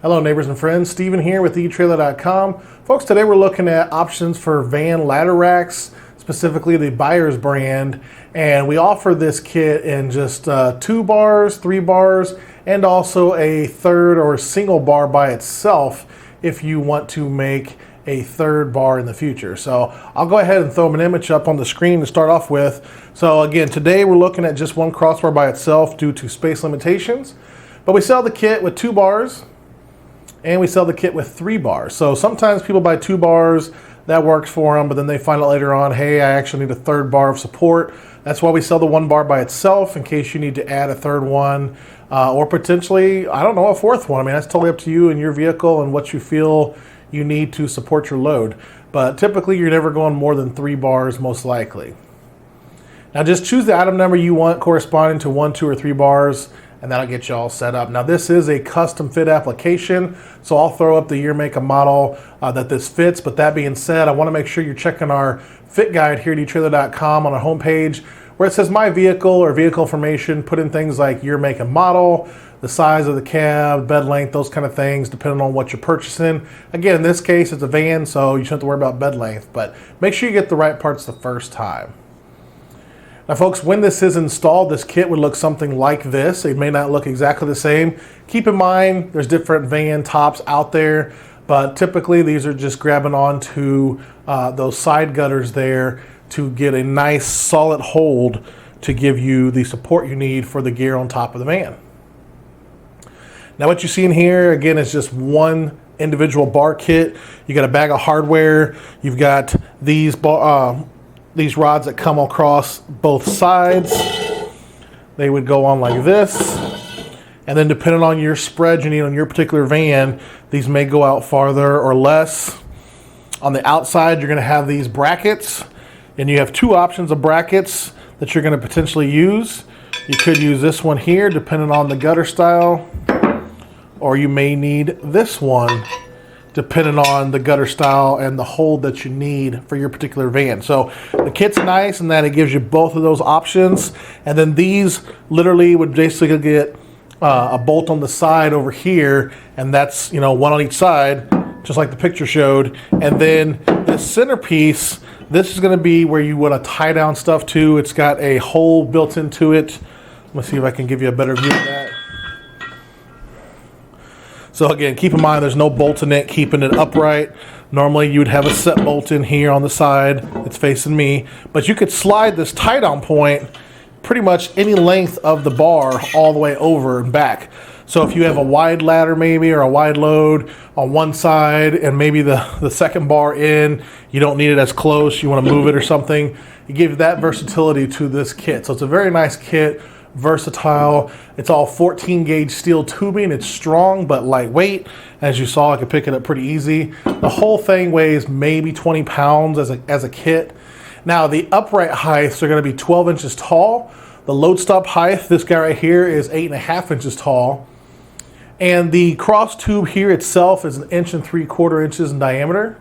Hello neighbors and friends, Steven here with etrailer.com. Folks, today we're looking at options for van ladder racks, specifically the Buyers brand, and we offer this kit in just 2 bars, 3 bars, and also a third or single bar by itself if you want to make a third bar in the future. So I'll go ahead and throw an image up on the screen to start off with. So again, today we're looking at just one crossbar by itself due to space limitations, but we sell the kit with 2 bars and we sell the kit with 3 bars. So sometimes people buy 2 bars, that works for them, but then they find out later on, hey, I actually need a third bar of support. That's why we sell the 1 bar by itself in case you need to add a third one, or potentially, I don't know, a 4th one. I mean, that's totally up to you and your vehicle and what you feel you need to support your load. But typically you're never going more than 3 bars most likely. Now just choose the item number you want corresponding to 1, 2, or 3 bars, and that'll get you all set up. Now this is a custom fit application, so I'll throw up the year, make, and model that this fits. But that being said, I want to make sure you're checking our fit guide here at etrailer.com on our homepage where it says my vehicle or vehicle information. Put in things like year, make, and model, the size of the cab, bed length, those kind of things depending on what you're purchasing. Again, in this case it's a van, so you shouldn't have to worry about bed length, but make sure you get the right parts the first time. Now folks, when this is installed, this kit would look something like this. It may not look exactly the same. Keep in mind, there's different van tops out there, but typically these are just grabbing onto those side gutters there to get a nice solid hold to give you the support you need for the gear on top of the van. Now what you see in here, again, is just one individual bar kit. You got a bag of hardware. You've got these rods that come across both sides. They would go on like this. And then depending on your spread you need on your particular van, these may go out farther or less. On the outside, you're going to have these brackets. And you have 2 options of brackets that you're going to potentially use. You could use this one here, depending on the gutter style. Or you may need this one, depending on the gutter style and the hold that you need for your particular van. So the kit's nice in that it gives you both of those options. And then these literally would basically get a bolt on the side over here, and that's, you know, one on each side, just like the picture showed. And then the centerpiece, this is going to be where you want to tie down stuff to. It's got a hole built into it. Let me see if I can give you a better view of that. So again, keep in mind there's no bolt in it keeping it upright. Normally you would have a set bolt in here on the side. It's facing me. But you could slide this tie down point pretty much any length of the bar all the way over and back. So if you have a wide ladder maybe, or a wide load on one side, and maybe the second bar in, you don't need it as close, you want to move it or something, it gives that versatility to this kit. So it's a very nice kit, versatile. It's all 14 gauge steel tubing. It's strong but lightweight. As you saw, I could pick it up pretty easy. The whole thing weighs maybe 20 pounds as a kit. Now the upright heights are going to be 12 inches tall. The load stop height, this guy right here, is 8.5 inches tall. And the cross tube here itself is 1 3/4 inches in diameter.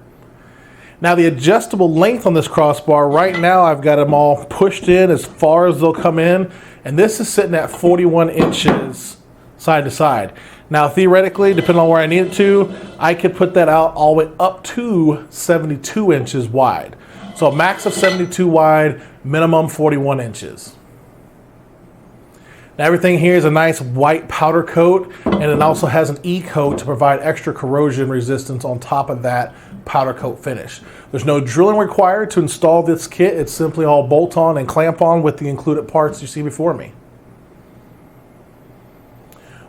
Now the adjustable length on this crossbar, right now I've got them all pushed in as far as they'll come in, and this is sitting at 41 inches side to side. Now theoretically, depending on where I need it to, I could put that out all the way up to 72 inches wide. So a max of 72 wide, minimum 41 inches. Now everything here is a nice white powder coat, and it also has an E-coat to provide extra corrosion resistance on top of that powder coat finish. There's no drilling required to install this kit. It's simply all bolt on and clamp on with the included parts you see before me.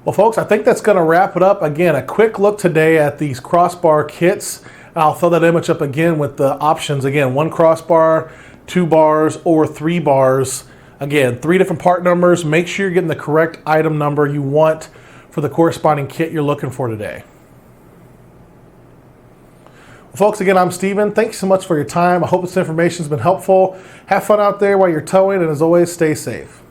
Well folks, I think that's going to wrap it up. Again, a quick look today at these crossbar kits. I'll throw that image up again with the options. Again, 1 crossbar, 2 bars, or 3 bars. Again, 3 different part numbers. Make sure you're getting the correct item number you want for the corresponding kit you're looking for today. Well, folks, again, I'm Steven. Thank you so much for your time. I hope this information has been helpful. Have fun out there while you're towing, and as always, stay safe.